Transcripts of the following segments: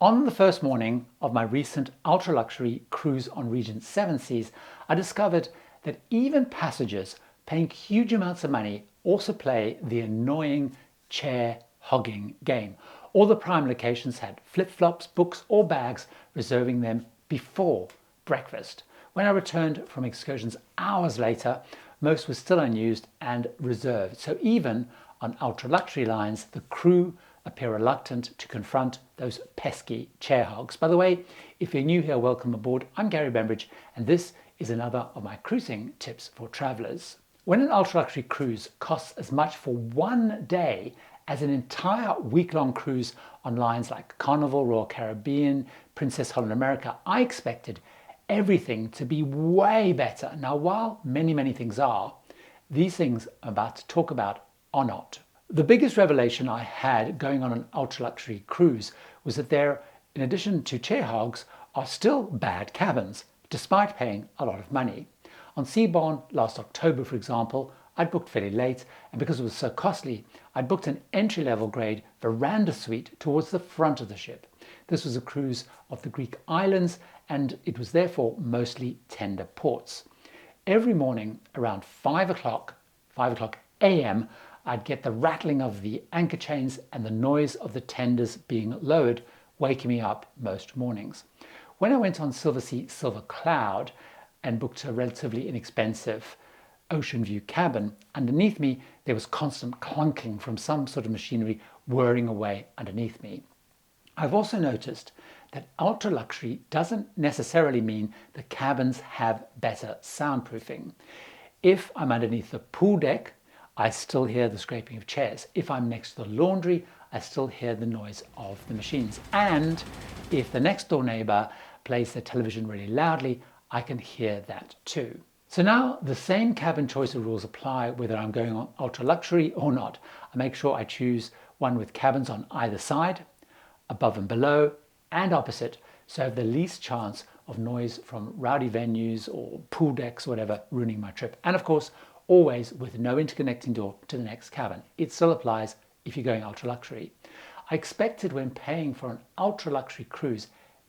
On the first morning of my recent ultra-luxury cruise on Regent Seven Seas, I discovered that even passengers paying huge amounts of money also play the annoying chair hogging game. All the prime locations had flip-flops, books or bags reserving them before breakfast. When I returned from excursions hours later, most were still unused and reserved. So even on ultra-luxury lines, the crew appear reluctant to confront those pesky chair hogs. By the way, if you're new here, welcome aboard. I'm Gary Bembridge, and this is another of my cruising tips for travelers. When an ultra-luxury cruise costs as much for one day as an entire week-long cruise on lines like Carnival, Royal Caribbean, Princess Holland America, I expected everything to be way better. Now, while many things are, these things I'm about to talk about are not. The biggest revelation I had going on an ultra-luxury cruise was that there, in addition to chair hogs, are still bad cabins, despite paying a lot of money. On Seabourn last October, for example, I'd booked fairly late, and because it was so costly, I'd booked an entry-level grade veranda suite towards the front of the ship. This was a cruise of the Greek islands, and it was therefore mostly tender ports. Every morning around 5 o'clock a.m., I'd get the rattling of the anchor chains and the noise of the tenders being lowered, waking me up most mornings. When I went on Silversea Silver Cloud and booked a relatively inexpensive ocean view cabin, underneath me there was constant clunking from some sort of machinery whirring away underneath me. I've also noticed that ultra luxury doesn't necessarily mean the cabins have better soundproofing. If I'm underneath the pool deck, I still hear the scraping of chairs. If I'm next to the laundry, I still hear the noise of the machines. And if the next door neighbor plays their television really loudly, I can hear that too. So now the same cabin choice rules apply whether I'm going on ultra luxury or not. I make sure I choose one with cabins on either side, above and below, and opposite, so I have the least chance of noise from rowdy venues or pool decks or whatever ruining my trip. And of course, always with no interconnecting door to the next cabin. It still applies if you're going ultra luxury. I expected when paying for an ultra luxury cruise,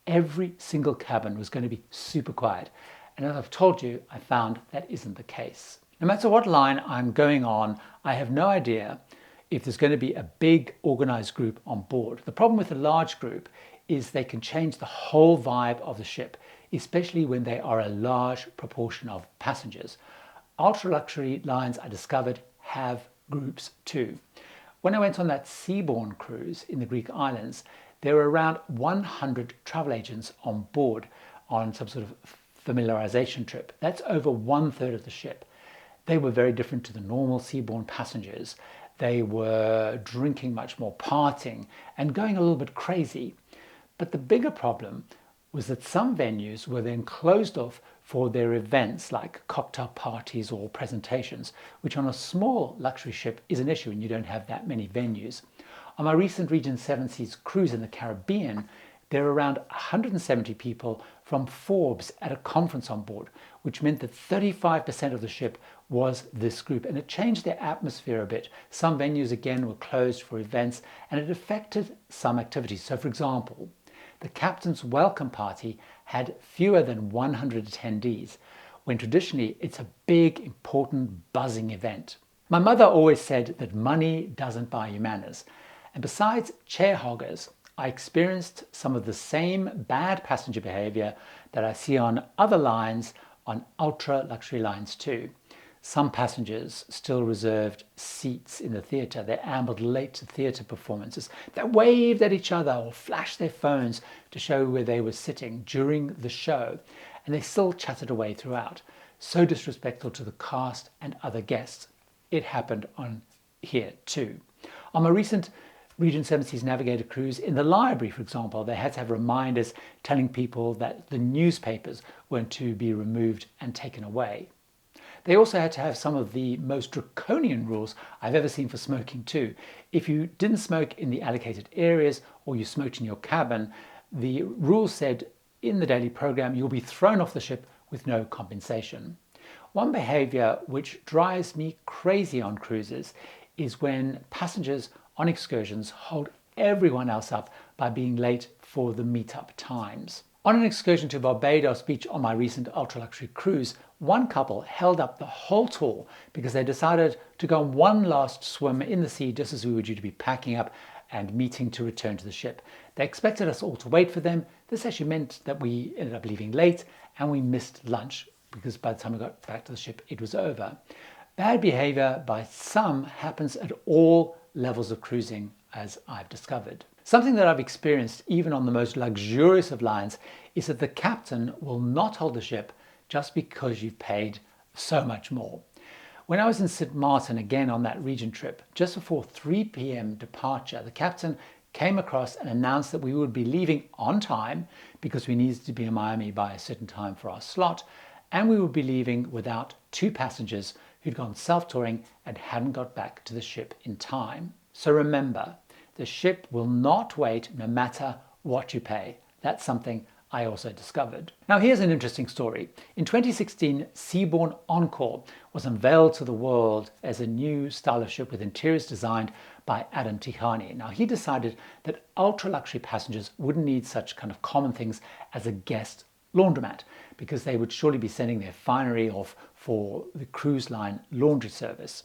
every single cabin was going to be super quiet. And as I've told you, I found that isn't the case. No matter what line I'm going on, I have no idea if there's going to be a big organized group on board. The problem with a large group is they can change the whole vibe of the ship, especially when they are a large proportion of passengers. Ultra luxury lines, I discovered, have groups too. When I went on that Seabourn cruise in the Greek islands, there were around 100 travel agents on board on some sort of familiarization trip. That's over 1/3 of the ship. They were very different to the normal Seabourn passengers. They were drinking much more, partying, and going a little bit crazy. But the bigger problem was that some venues were then closed off for their events like cocktail parties or presentations, which on a small luxury ship is an issue and you don't have that many venues. On my recent Regent Seven Seas cruise in the Caribbean, there were around 170 people from Forbes at a conference on board, which meant that 35% of the ship was this group, and it changed their atmosphere a bit. Some venues again were closed for events, and it affected some activities. So for example, the captain's welcome party had fewer than 100 attendees, when traditionally it's a big, important, buzzing event. My mother always said that money doesn't buy you manners. And besides chair hoggers, I experienced some of the same bad passenger behavior that I see on other lines, on ultra luxury lines too. Some passengers still reserved seats in the theatre. They ambled late to theatre performances. They waved at each other or flashed their phones to show where they were sitting during the show. And they still chatted away throughout. So disrespectful to the cast and other guests. It happened on here too. On my recent Regent Seven Seas Navigator cruise, in the library, for example, they had to have reminders telling people that the newspapers weren't to be removed and taken away. They also had to have some of the most draconian rules I've ever seen for smoking too. If you didn't smoke in the allocated areas or you smoked in your cabin, the rules said in the daily program you'll be thrown off the ship with no compensation. One behavior which drives me crazy on cruises is when passengers on excursions hold everyone else up by being late for the meetup times. On an excursion to Barbados Beach on my recent ultra-luxury cruise, one couple held up the whole tour because they decided to go on one last swim in the sea just as we were due to be packing up and meeting to return to the ship. They expected us all to wait for them. This actually meant that we ended up leaving late and we missed lunch because by the time we got back to the ship, it was over. Bad behavior by some happens at all levels of cruising, as I've discovered. Something that I've experienced even on the most luxurious of lines is that the captain will not hold the ship just because you've paid so much more. When I was in St. Martin again on that region trip, just before 3 p.m. departure, the captain came across and announced that we would be leaving on time because we needed to be in Miami by a certain time for our slot, and we would be leaving without 2 passengers who'd gone self-touring and hadn't got back to the ship in time. So remember, the ship will not wait no matter what you pay. That's something I also discovered. Now here's an interesting story. In 2016, Seabourn Encore was unveiled to the world as a new style of ship with interiors designed by Adam Tihani. Now he decided that ultra-luxury passengers wouldn't need such kind of common things as a guest laundromat because they would surely be sending their finery off for the cruise line laundry service.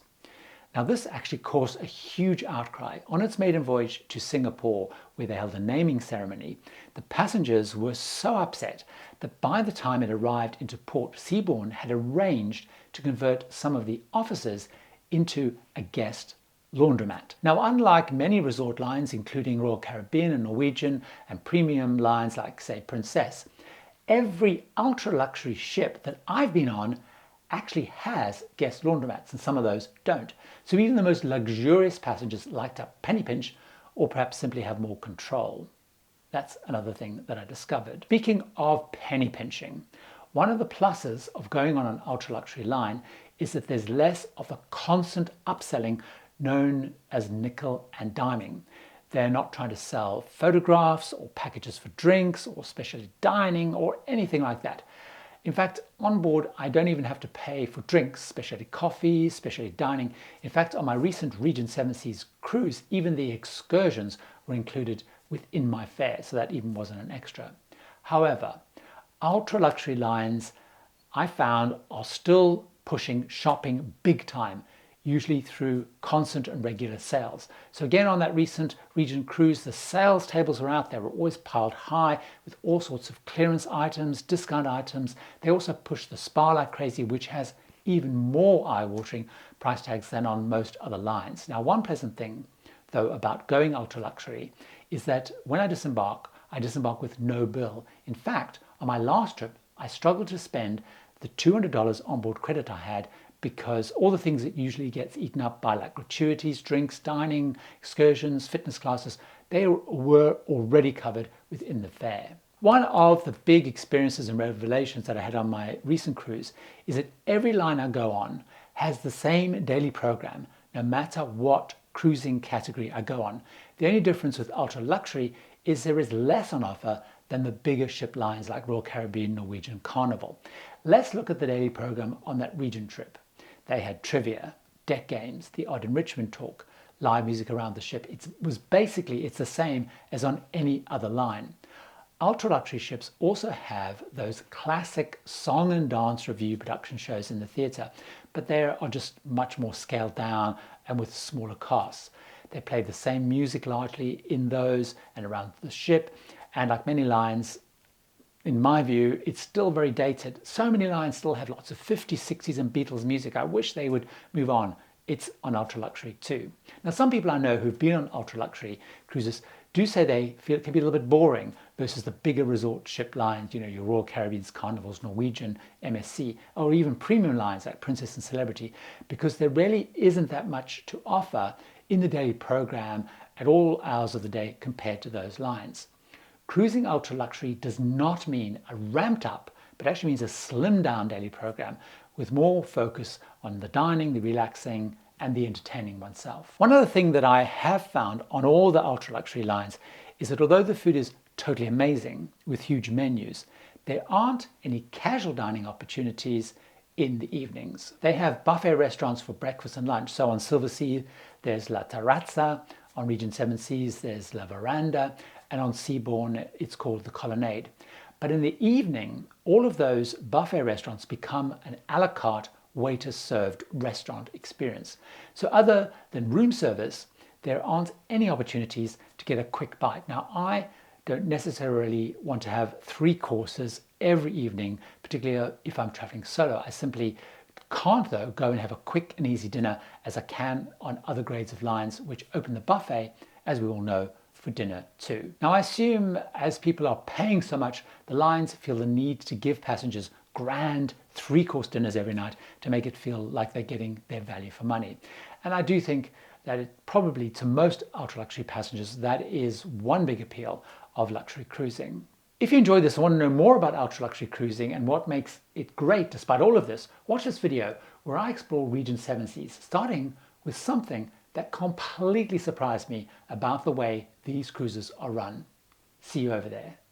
Now this actually caused a huge outcry. On its maiden voyage to Singapore, where they held a naming ceremony, the passengers were so upset that by the time it arrived into port, Seabourn had arranged to convert some of the offices into a guest laundromat. Now, unlike many resort lines, including Royal Caribbean and Norwegian and premium lines like, say, Princess, every ultra-luxury ship that I've been on actually has guest laundromats, and some of those don't. So even the most luxurious passengers like to penny pinch or perhaps simply have more control. That's another thing that I discovered. Speaking of penny pinching, one of the pluses of going on an ultra-luxury line is that there's less of a constant upselling known as nickel and diming. They're not trying to sell photographs or packages for drinks or specialty dining or anything like that. In fact, on board, I don't even have to pay for drinks, specialty coffee, specialty dining. In fact, on my recent Regent 7 Seas cruise, even the excursions were included within my fare, so that even wasn't an extra. However, ultra-luxury lines, I found, are still pushing shopping big time, usually through constant and regular sales. So again, on that recent Regent cruise, the sales tables were out there, were always piled high with all sorts of clearance items, discount items. They also push the spa like crazy, which has even more eye-watering price tags than on most other lines. Now, one pleasant thing, though, about going ultra-luxury is that when I disembark with no bill. In fact, on my last trip, I struggled to spend the $200 onboard credit I had because all the things that usually gets eaten up by like gratuities, drinks, dining, excursions, fitness classes, they were already covered within the fare. One of the big experiences and revelations that I had on my recent cruise is that every line I go on has the same daily program, no matter what cruising category I go on. The only difference with ultra luxury is there is less on offer than the bigger ship lines like Royal Caribbean, Norwegian, Carnival. Let's look at the daily program on that Regent trip. They had trivia, deck games, the odd enrichment talk, live music around the ship. It's the same as on any other line. Ultra luxury ships also have those classic song and dance review production shows in the theatre, but they are just much more scaled down and with smaller casts. They play the same music largely in those and around the ship, and like many lines, in my view, it's still very dated. So many lines still have lots of 50s, 60s and Beatles music. I wish they would move on. It's on ultra luxury too. Now, some people I know who've been on ultra luxury cruises do say they feel it can be a little bit boring versus the bigger resort ship lines, you know, your Royal Caribbean's, Carnivals, Norwegian, MSC, or even premium lines like Princess and Celebrity, because there really isn't that much to offer in the daily program at all hours of the day compared to those lines. Cruising ultra luxury does not mean a ramped up, but actually means a slimmed down daily program with more focus on the dining, the relaxing, and the entertaining oneself. One other thing that I have found on all the ultra luxury lines is that although the food is totally amazing with huge menus, there aren't any casual dining opportunities in the evenings. They have buffet restaurants for breakfast and lunch. So on Silversea, there's La Terrazza. On Regent 7 Seas, there's La Veranda. and on Seabourn it's called the Colonnade. But in the evening, all of those buffet restaurants become an a la carte waiter-served restaurant experience. So other than room service, there aren't any opportunities to get a quick bite. Now, I don't necessarily want to have 3 courses every evening, particularly if I'm traveling solo. I simply can't, though, go and have a quick and easy dinner as I can on other grades of lines which open the buffet, as we all know, for dinner too. Now, I assume as people are paying so much, the lines feel the need to give passengers grand 3-course dinners every night to make it feel like they're getting their value for money. And I do think that it probably, to most ultra-luxury passengers, that is one big appeal of luxury cruising. If you enjoyed this and want to know more about ultra-luxury cruising and what makes it great despite all of this, watch this video where I explore Region 7 Seas, starting with something that completely surprised me about the way these cruises are run. See you over there.